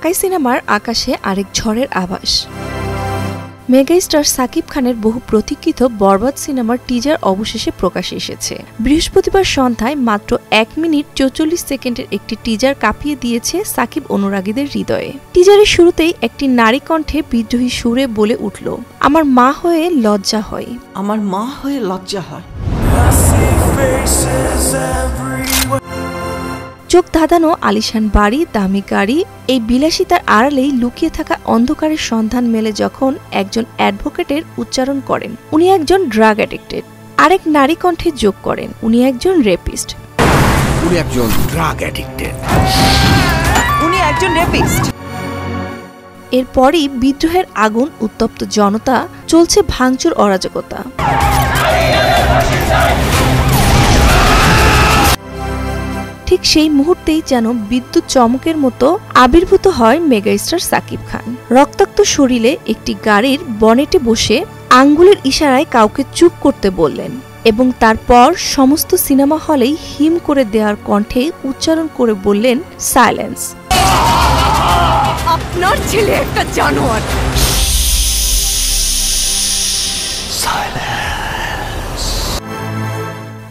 ঢাকাই সিনেমার আকাশে আরেক ঝড়ের আভাস। মেগাস্টার সাকিব খানের বহু প্রতীক্ষিত বরবাদ সিনেমার টিজার অবশেষে প্রকাশে এসেছে। বৃহস্পতিবার সন্ধ্যায় মাত্র 1 মিনিট 44 সেকেন্ডের একটি টিজার কাঁপিয়ে দিয়েছে সাকিব অনুরাগীদের হৃদয়ে। টিজারের শুরুতেই একটি নারী কণ্ঠে বিদ্রোহী সুরে বলে উঠল, আমার মা হয়ে লজ্জা হয়, আমার মা হয়ে লজ্জা হয়। চোখ ধাঁধানো আলিশান বাড়ি, দামি গাড়ি, এই বিলাসিতার আড়ালেই লুকিয়ে থাকা অন্ধকারের সন্ধান মেলে যখন একজন অ্যাডভোকেটের উচ্চারণ করেন উনি একজন ড্রাগ অ্যাডিক্টেড, আরেক নারী কণ্ঠে যোগ করেন উনি একজন রেপিস্ট। উনি একজন ড্রাগ অ্যাডিক্টেড, উনি একজন রেপিস্ট। এরপরই বিদ্রোহের আগুন, উত্তপ্ত জনতা, চলছে ভাঙচুর, অরাজকতা। ঠিক সেই মুহূর্তেই যেন বিদ্যুৎ চমকের মতো আবির্ভূত হয় মেগাস্টার সাকিব খান। রক্তাক্ত শরীরে একটি গাড়ির বনেটে বসে আঙ্গুলের ইশারায় কাউকে চুপ করতে বললেন এবং তারপর সমস্ত সিনেমা হলেই হিম করে দেওয়ার কণ্ঠে উচ্চারণ করে বললেন, সাইলেন্স। আপনার ছেলে একটা জানোয়ার।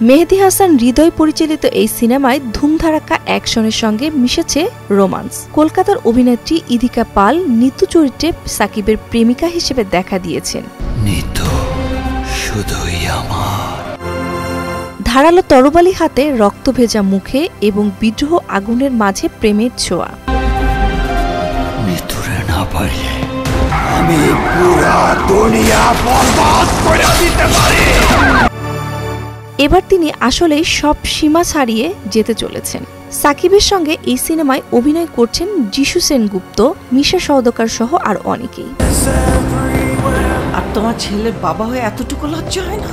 মেহেদী হাসান হৃদয় পরিচালিত এই সিনেমায় ধুমধারাক্কা অ্যাকশনের সঙ্গে মিশেছে রোমান্স। কলকাতার অভিনেত্রী ইদিকা পাল নিতু চরিত্রে সাকিবের প্রেমিকা হিসেবে দেখা দিয়েছেন। ধারালো তরবারি হাতে, রক্ত ভেজা মুখে এবং বিদ্রোহ আগুনের মাঝে প্রেমের ছোঁয়া। আমি পুরা দুনিয়া বরবাদ করে দিতে পারি। এবার তিনি আসলেই সব সীমা ছাড়িয়ে যেতে চলেছেন। সাকিবের সঙ্গে এই সিনেমায় অভিনয় করছেন যিশু সেনগুপ্ত, মিশা সওদাগর সহ আর অনেকেই। আর তোমার ছেলের বাবা হয়ে এতটুকু লজ্জা হয় না?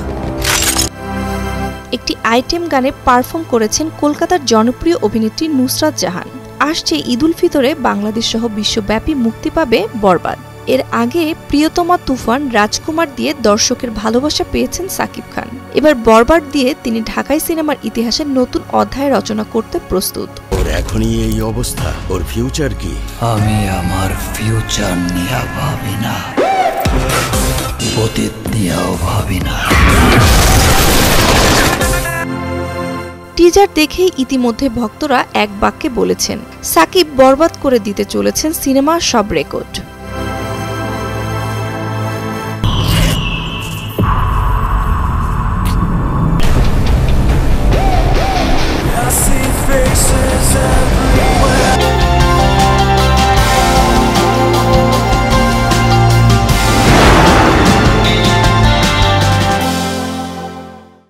একটি আইটেম গানে পারফর্ম করেছেন কলকাতার জনপ্রিয় অভিনেত্রী নুসরাত জাহান। আসছে ঈদুল ফিতরে বাংলাদেশ সহ বিশ্বব্যাপী মুক্তি পাবে বরবাদ। এর আগে প্রিয়তমা তুফান, রাজকুমার দিয়ে দর্শকের ভালোবাসা পেয়েছেন সাকিব খান। এবার বরবাদ দিয়ে তিনি ঢাকাই সিনেমার ইতিহাসে নতুন অধ্যায় রচনা করতে প্রস্তুত। ওর এখনই এই অবস্থা, ওর ফিউচার কি? আমি আমার ফিউচার নিয়ে ভাবি না, অতীত নিয়েও ভাবি না। টিজার দেখেই ইতিমধ্যে ভক্তরা এক বাক্যে বলেছেন, সাকিব বরবাদ করে দিতে চলেছেন সিনেমার সব রেকর্ড।